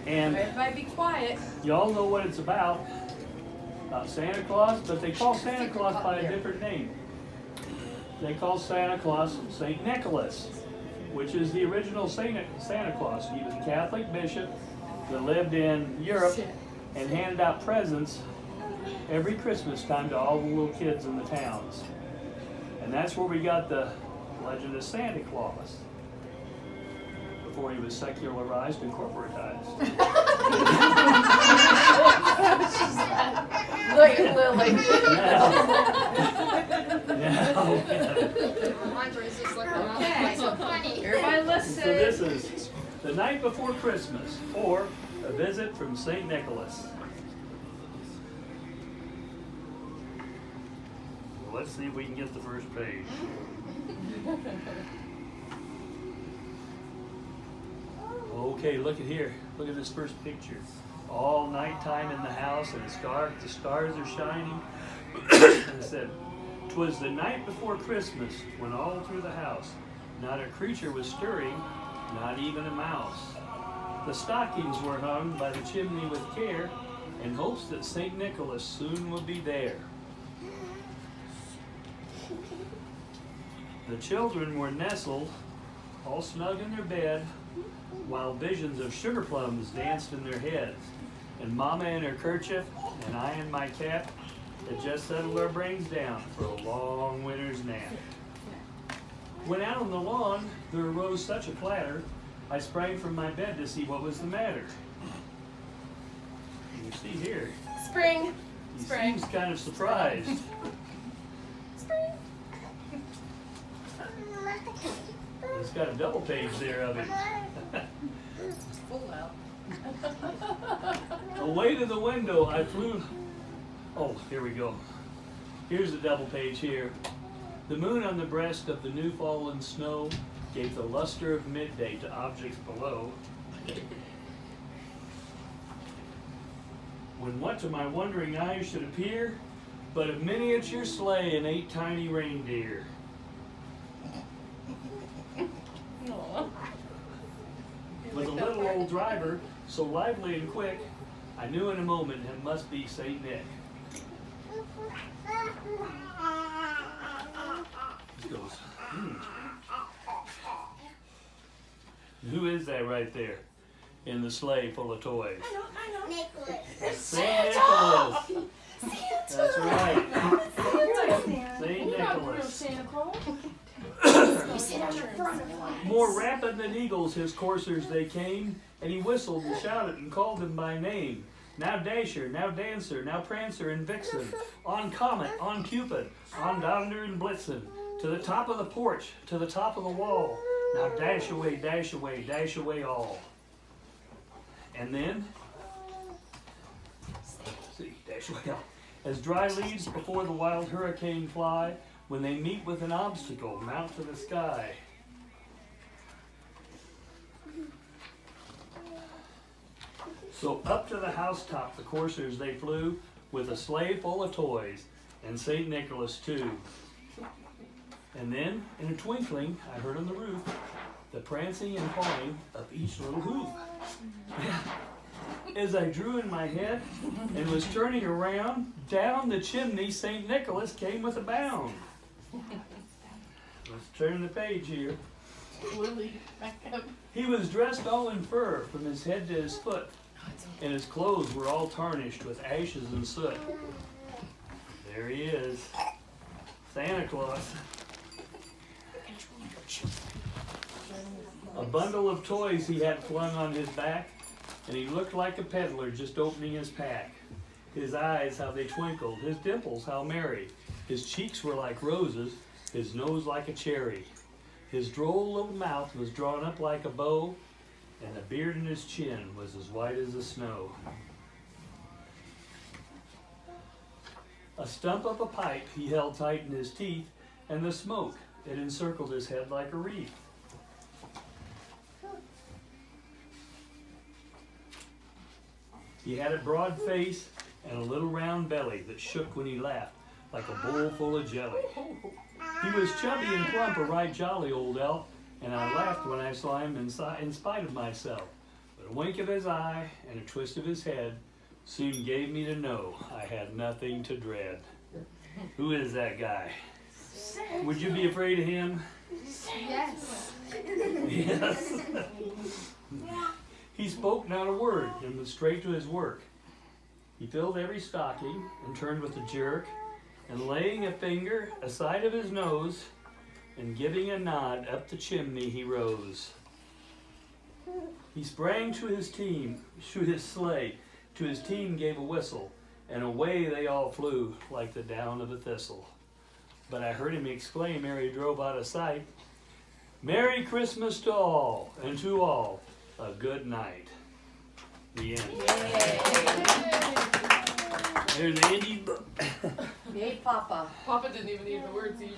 And everybody be quiet. y'all know what it's about Santa Claus, but they call Santa Claus by a different name. They call Santa Claus St. Nicholas, which is the original Santa Claus. He was a Catholic bishop that lived in Europe and handed out presents every Christmas time to all the little kids in the towns. And that's where we got the legend of Santa Claus, before he was secularized and corporatized. Look at Lily. Okay, so funny. Everybody So listen. this is the night before Christmas, or a visit from St. Nicholas. Well, let's see if we can get the first page. Okay, look at here. Look at this first picture. All nighttime in the house, and the stars are shining. And it said, "'Twas the night before Christmas, when all through the house not a creature was stirring, not even a mouse. The stockings were hung by the chimney with care, in hopes that St. Nicholas soon would be there. The children were nestled, all snug in their bed, while visions of sugar plums danced in their heads, and Mama in her kerchief, and I in my cap, had just settled our brains down for a long winter's nap. When out on the lawn there arose such a clatter, I sprang from my bed to see what was the matter." You see here, Spring. he Spring. seems kind of surprised. Spring. It's got a double page there of him. Full out. Away to the window I flew. Oh, here we go. Here's the double page here. The moon on the breast of the new fallen snow gave the luster of midday to objects below. When what to my wondering eyes should appear but a miniature sleigh and 8 tiny reindeer. Aw. With a little old driver, so lively and quick, I knew in a moment it must be St. Nick. He goes, Who is that right there in the sleigh full of toys? I know. Nicholas. St. Nicholas. Santa. That's right. Santa. St. You're not real Nicholas. Santa Claus. You sit on the front of one. More rapid than eagles his coursers they came, and he whistled and shouted and called them by name. Now Dasher, now Dancer, now Prancer and Vixen, on Comet, on Cupid, on Donder and Blitzen, to the top of the porch, to the top of the wall. Now dash away, dash away, dash away all. And then, see, dash away all. As dry leaves before the wild hurricane fly, when they meet with an obstacle, mount to the sky. So up to the housetop the coursers they flew, with a sleigh full of toys, and St. Nicholas too. And then, in a twinkling, I heard on the roof the prancing and pawing of each little hoof. As I drew in my head and was turning around, down the chimney St. Nicholas came with a bound. Let's turn the page here. Lily, back up. He was dressed all in fur from his head to his foot, and his clothes were all tarnished with ashes and soot. There he is, Santa Claus. A bundle of toys he had flung on his back, and he looked like a peddler just opening his pack. His eyes, how they twinkled, his dimples, how merry. His cheeks were like roses, his nose like a cherry. His droll little mouth was drawn up like a bow, and the beard in his chin was as white as the snow. A stump of a pipe he held tight in his teeth, and the smoke, it encircled his head like a wreath. He had a broad face and a little round belly that shook when he laughed like a bowl full of jelly. He was chubby and plump, a right jolly old elf, and I laughed when I saw him in spite of myself. But a wink of his eye and a twist of his head soon gave me to know I had nothing to dread. Who is that guy? Would you be afraid of him? Yes. Yes. He spoke not a word and went straight to his work. He filled every stocking and turned with a jerk, and laying a finger aside of his nose and giving a nod up the chimney he rose. He sprang to his sleigh, to his team gave a whistle, and away they all flew like the down of a thistle. But I heard him exclaim ere he drove out of sight, "Merry Christmas to all, and to all a good night." The end. There's Andy's book. Yay, Papa. Papa didn't even need the words. He